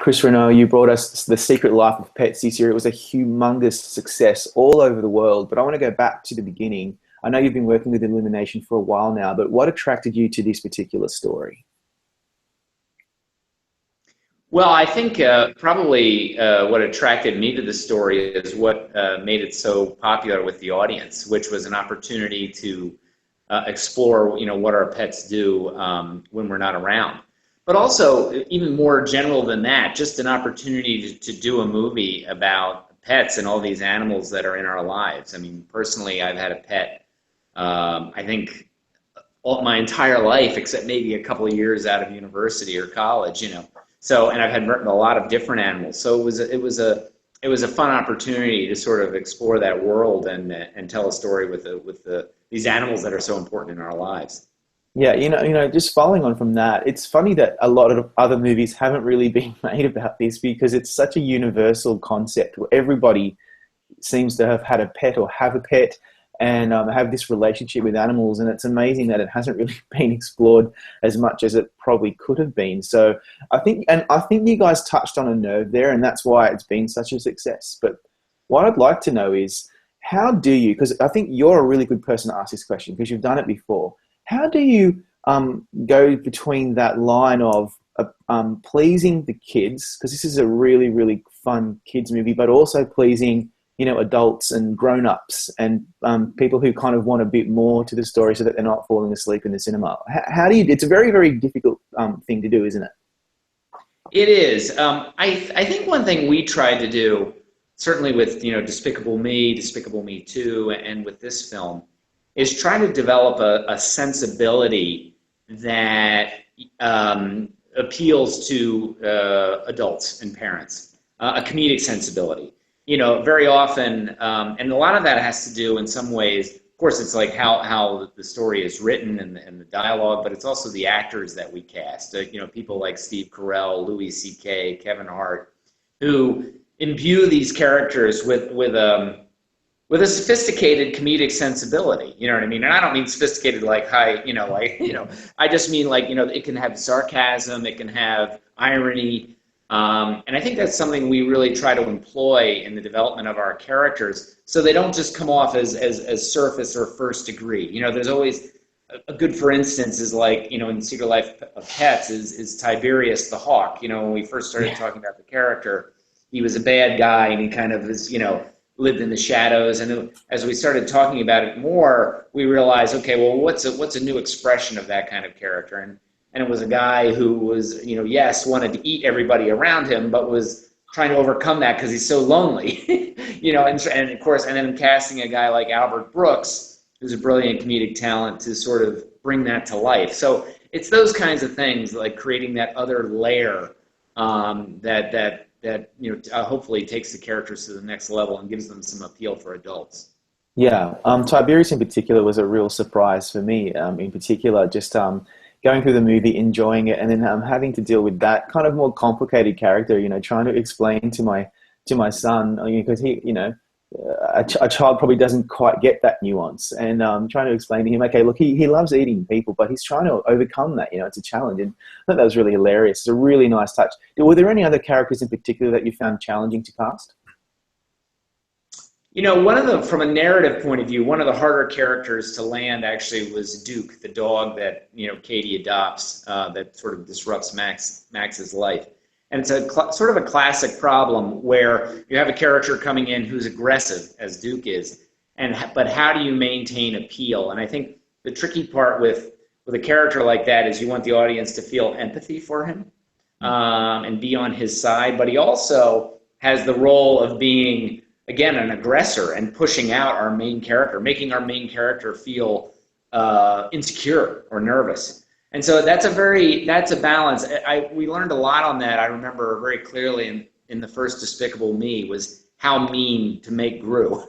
Chris Renaud, you brought us The Secret Life of Pets this year. It was a humongous success all over the world. But I want to go back to the beginning. I know you've been working with Illumination for a while now, but what attracted you to this particular story? Well, I think probably what attracted me to the story is what made it so popular with the audience, which was an opportunity to explore, what our pets do when we're not around. But also, even more general than that, just an opportunity to do a movie about pets and all these animals that are in our lives. I mean, personally, I've had a pet, I think, all my entire life, except maybe a couple of years out of university or college. So, and I've had a lot of different animals. So it was a fun opportunity to sort of explore that world and tell a story with these animals that are so important in our lives. Yeah, just following on from that, it's funny that a lot of other movies haven't really been made about this because it's such a universal concept where everybody seems to have had a pet or have a pet and have this relationship with animals. And it's amazing that it hasn't really been explored as much as it probably could have been. So I think you guys touched on a nerve there, and that's why it's been such a success. But what I'd like to know is, how do you, because I think you're a really good person to ask this question because you've done it before. How do you go between that line of pleasing the kids, because this is a really, really fun kids movie, but also pleasing, adults and grown-ups and people who kind of want a bit more to the story so that they're not falling asleep in the cinema? How do you? It's a very, very difficult thing to do, isn't it? It is. I think one thing we tried to do, certainly with Despicable Me, Despicable Me 2, and with this film, is try to develop a sensibility that appeals to adults and parents, a comedic sensibility. Very often, and a lot of that has to do in some ways, of course, it's like how the story is written and the dialogue, but it's also the actors that we cast. People like Steve Carell, Louis C.K., Kevin Hart, who imbue these characters with a sophisticated comedic sensibility, you know what I mean? And I don't mean sophisticated like high, I just mean like, it can have sarcasm, it can have irony. And I think that's something we really try to employ in the development of our characters so they don't just come off as surface or first degree. There's always a good, for instance, is like, in The Secret Life of Pets is Tiberius the Hawk. When we first started talking about the character, he was a bad guy and he kind of is, lived in the shadows. And as we started talking about it more, we realized, okay, well, what's a new expression of that kind of character? And it was a guy who was, yes, wanted to eat everybody around him, but was trying to overcome that because he's so lonely, and of course, and then casting a guy like Albert Brooks, who's a brilliant comedic talent, to sort of bring that to life. So it's those kinds of things, like creating that other layer that hopefully takes the characters to the next level and gives them some appeal for adults. Yeah, Tiberius in particular was a real surprise for me. In particular, just going through the movie, enjoying it, and then having to deal with that kind of more complicated character. Trying to explain to my son, because a child probably doesn't quite get that nuance, and trying to explain to him, okay, look, he loves eating people, but he's trying to overcome that. It's a challenge, and I thought that was really hilarious. It's a really nice touch. Were there any other characters in particular that you found challenging to cast? From a narrative point of view, one of the harder characters to land actually was Duke, the dog that, Katie adopts, that sort of disrupts Max's life. And it's sort of a classic problem where you have a character coming in who's aggressive, as Duke is, but how do you maintain appeal? And I think the tricky part with a character like that is you want the audience to feel empathy for him and be on his side, but he also has the role of being, again, an aggressor and pushing out our main character, making our main character feel insecure or nervous. And so that's a balance. We learned a lot on that. I remember very clearly in the first Despicable Me was how mean to make Gru,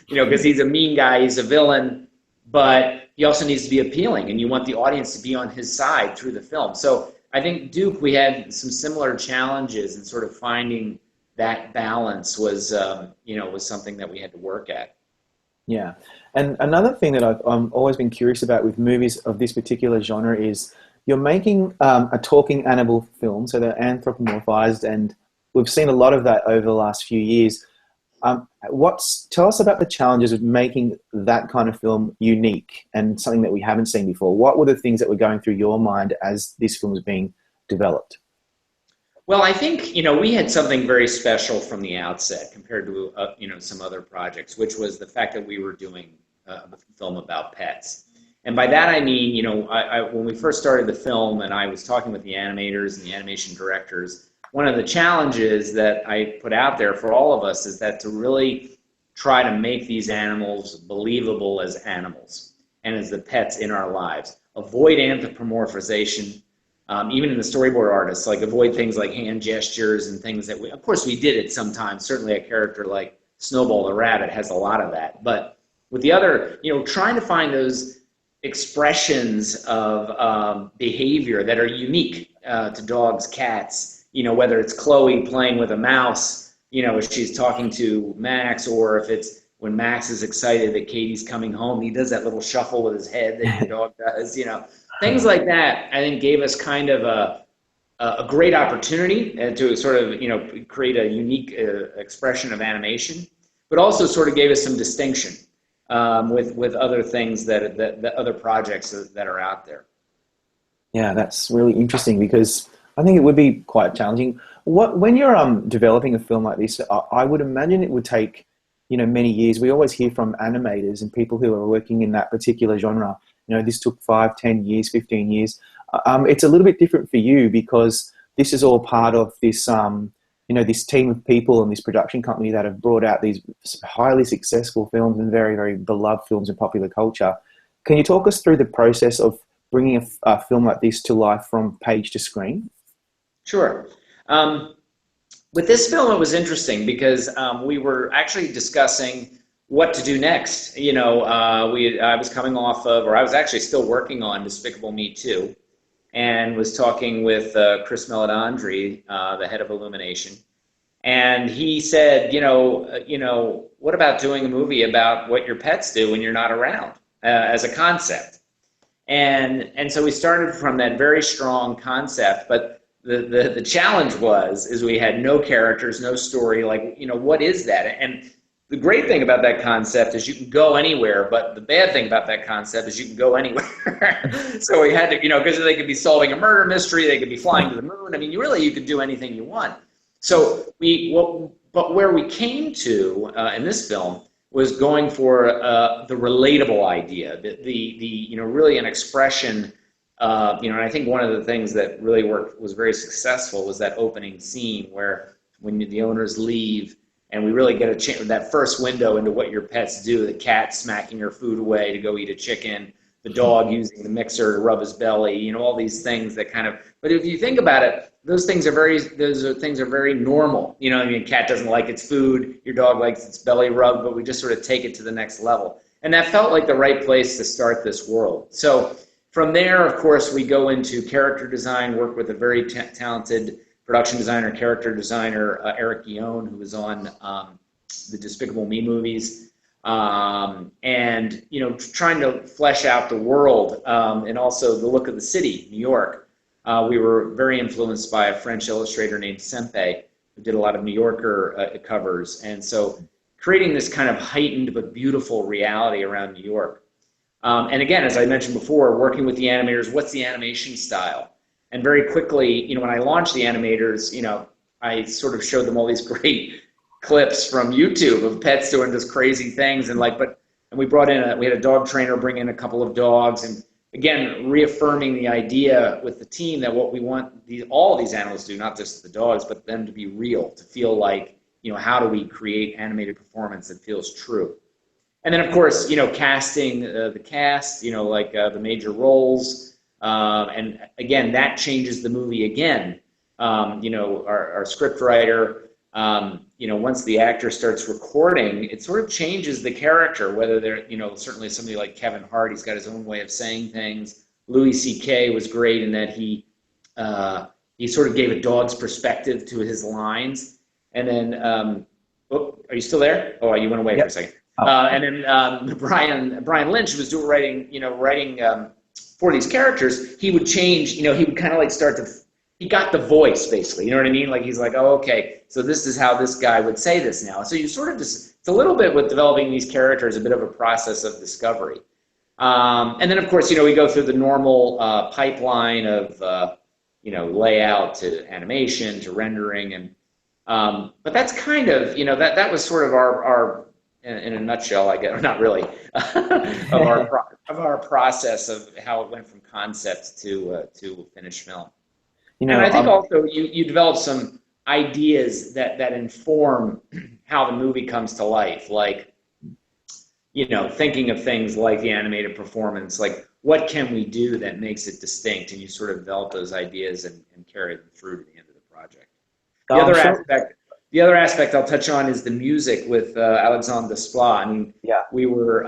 because he's a mean guy, he's a villain, but he also needs to be appealing, and you want the audience to be on his side through the film. So I think Duke, we had some similar challenges in sort of finding that balance was something that we had to work at. Yeah. And another thing that I've always been curious about with movies of this particular genre is you're making a talking animal film, so they're anthropomorphized, and we've seen a lot of that over the last few years. Tell us about the challenges of making that kind of film unique and something that we haven't seen before. What were the things that were going through your mind as this film was being developed? Well, I think, we had something very special from the outset compared to, some other projects, which was the fact that we were doing a film about pets. And by that I mean, when we first started the film and I was talking with the animators and the animation directors, one of the challenges that I put out there for all of us is that to really try to make these animals believable as animals and as the pets in our lives. Avoid anthropomorphization, even in the storyboard artists, like avoid things like hand gestures and things that of course we did it sometimes. Certainly a character like Snowball the rabbit has a lot of that. But with the other, trying to find those expressions of behavior that are unique to dogs, cats, whether it's Chloe playing with a mouse, if she's talking to Max, or if it's when Max is excited that Katie's coming home, he does that little shuffle with his head that your dog does, things like that. I think gave us kind of a great opportunity to sort of, create a unique expression of animation, but also sort of gave us some distinction with other things that other projects that are out there. Yeah, that's really interesting because I think it would be quite challenging. When you're developing a film like this, I would imagine it would take many years. We always hear from animators and people who are working in that particular genre. This took 5, 10 years, 15 years. It's a little bit different for you because this is all part of this this team of people and this production company that have brought out these highly successful films and very, very beloved films in popular culture. Can you talk us through the process of bringing a film like this to life from page to screen? Sure. With this film, it was interesting because we were actually discussing what to do next. I was coming off of, or I was actually still working on Despicable Me 2, and was talking with Chris Renaud, the head of Illumination, and he said, what about doing a movie about what your pets do when you're not around as a concept? And so we started from that very strong concept, but the challenge is we had no characters, no story, like, what is that? And the great thing about that concept is you can go anywhere, but the bad thing about that concept is you can go anywhere. So we had to, because they could be solving a murder mystery, they could be flying to the moon. I mean, you could do anything you want. So but where we came to in this film was going for the relatable idea, the really an expression. And I think one of the things that really was very successful was that opening scene where when the owners leave, and we really get a chance, that first window into what your pets do, the cat smacking your food away to go eat a chicken, the dog using the mixer to rub his belly, all these things that kind of, but if you think about it, those things are very normal. A cat doesn't like its food, your dog likes its belly rubbed, but we just sort of take it to the next level. And that felt like the right place to start this world. So from there, of course, we go into character design, work with a very talented production designer, character designer, Eric Guillon, who was on the Despicable Me movies, and trying to flesh out the world and also the look of the city, New York. We were very influenced by a French illustrator named Sempe, who did a lot of New Yorker covers, and so creating this kind of heightened but beautiful reality around New York. And again, as I mentioned before, working with the animators, what's the animation style? And very quickly, when I launched the animators, I sort of showed them all these great clips from YouTube of pets doing just crazy things, and we brought in we had a dog trainer bring in a couple of dogs, and again reaffirming the idea with the team that what we want all of these animals to do, not just the dogs, but them to be real, to feel like how do we create animated performance that feels true. And then of course casting the cast, the major roles. And again, that changes the movie again. Our script writer, once the actor starts recording, it sort of changes the character, whether they're, certainly somebody like Kevin Hart, he's got his own way of saying things. Louis C.K. was great in that he sort of gave a dog's perspective to his lines. And then, are you still there? Oh, you went away for a second. And then Brian Lynch was writing for these characters, he would change, he would kind of like he got the voice basically, you know what I mean? Like he's like, oh, okay, so this is how this guy would say this now. So you sort of just, it's a little bit with developing these characters, a bit of a process of discovery. And then of course, we go through the normal pipeline of, layout to animation to rendering. And but that's kind of, that was sort of our in a nutshell, I guess, or not really, of our process of how it went from concept to finished film. And I think also you develop some ideas that inform how the movie comes to life, like, thinking of things like the animated performance, like what can we do that makes it distinct, and you sort of develop those ideas and carry them through to the end of the project. The other aspect I'll touch on is the music with Alexandre Desplat. I mean, we were,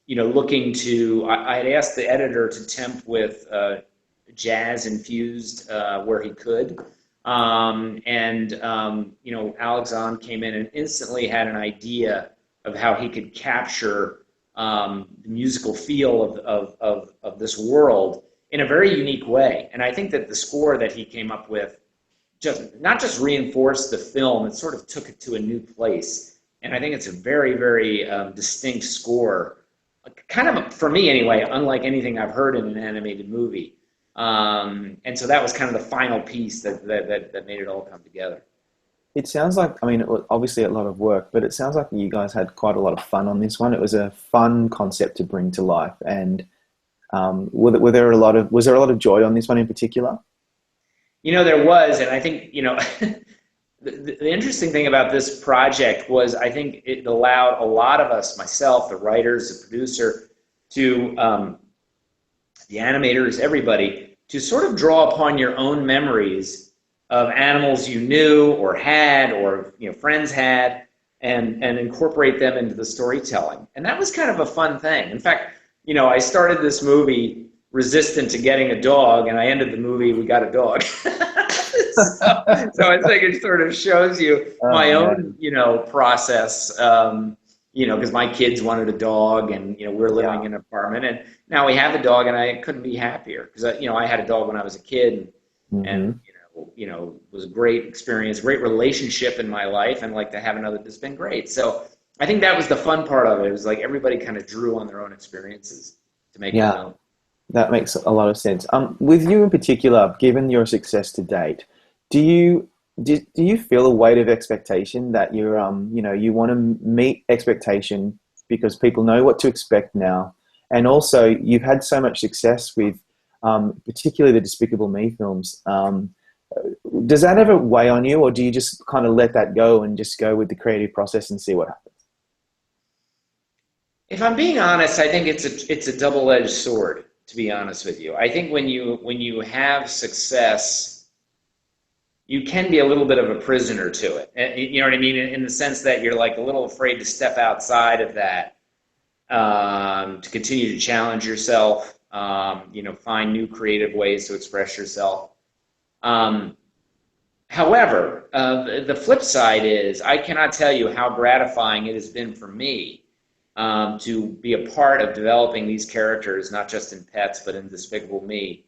looking to. I had asked the editor to temp with jazz infused where he could, Alexandre came in and instantly had an idea of how he could capture the musical feel of this world in a very unique way. And I think that the score that he came up with not just reinforced the film, it sort of took it to a new place. And I think it's a very, very distinct score, kind of, for me anyway, unlike anything I've heard in an animated movie. And so that was kind of the final piece that made it all come together. It sounds like, I mean, it was obviously a lot of work, but it sounds like you guys had quite a lot of fun on this one. It was a fun concept to bring to life. And was there a lot of joy on this one in particular? There was, and I think, the interesting thing about this project was I think it allowed a lot of us, myself, the writers, the producer, to the animators, everybody, to sort of draw upon your own memories of animals you knew or had or friends had, and incorporate them into the storytelling. And that was kind of a fun thing. In fact, I started this movie resistant to getting a dog, and I ended the movie, we got a dog. so I think it sort of shows you my own, process, because my kids wanted a dog, and, we're living in an apartment, and now we have a dog, and I couldn't be happier, because, I had a dog when I was a kid, and it was a great experience, great relationship in my life, and like to have another, it's been great. So I think that was the fun part of it. It was like everybody kind of drew on their own experiences to make it known. That makes a lot of sense. With you in particular, given your success to date, do you feel a weight of expectation that you're, you want to meet expectation because people know what to expect now, and also you've had so much success with, particularly the Despicable Me films. Does that ever weigh on you, or do you just kind of let that go and just go with the creative process and see what happens? If I'm being honest, I think it's a double-edged sword, to be honest with you. I think when you have success, you can be a little bit of a prisoner to it. You know what I mean? In the sense that you're like a little afraid to step outside of that, to continue to challenge yourself, find new creative ways to express yourself. However, the flip side is I cannot tell you how gratifying it has been for me to be a part of developing these characters, not just in Pets, but in Despicable Me,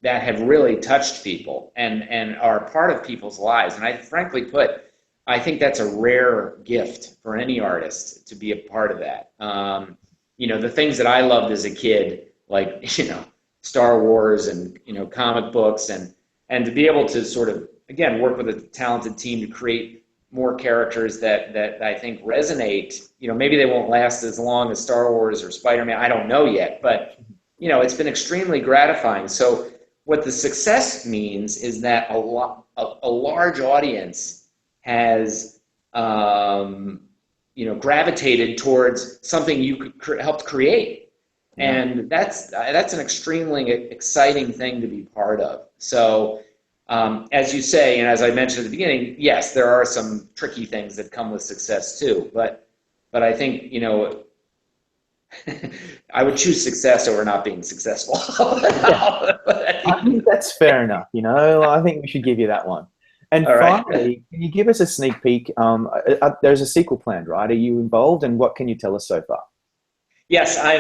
that have really touched people and are part of people's lives. And I frankly put, I think that's a rare gift for any artist to be a part of that. The things that I loved as a kid, like, Star Wars and, comic books, and to be able to sort of, again, work with a talented team to create more characters that I think resonate. Maybe they won't last as long as Star Wars or Spider-Man. I don't know yet, but, it's been extremely gratifying. So what the success means is that a large audience has, gravitated towards something you helped create. And that's an extremely exciting thing to be part of. So, as you say, and as I mentioned at the beginning, yes, there are some tricky things that come with success too. But I think, I would choose success over not being successful. I think that's fair enough. I think we should give you that one. And finally, can you give us a sneak peek? There's a sequel planned, right? Are you involved, and what can you tell us so far? Yes, I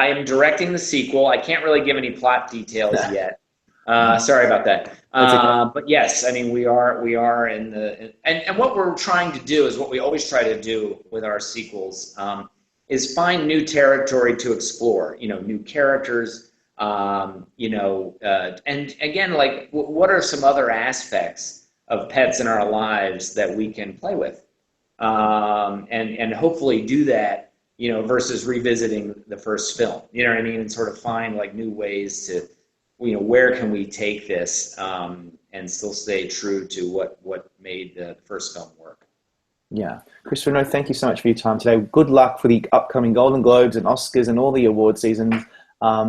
am directing the sequel. I can't really give any plot details yet. Sorry about that. That's okay. But yes, I mean we are in the and what we're trying to do is what we always try to do with our sequels, is find new territory to explore. You know, new characters. And again, like what are some other aspects of pets in our lives that we can play with, and hopefully do that. Versus revisiting the first film. You know what I mean? And sort of find like new ways to, where can we take this, and still stay true to what made the first film work. Yeah. Chris Renaud, thank you so much for your time today. Good luck for the upcoming Golden Globes and Oscars and all the award seasons.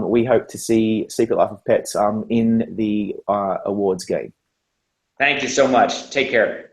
We hope to see Secret Life of Pets in the awards game. Thank you so much. Take care.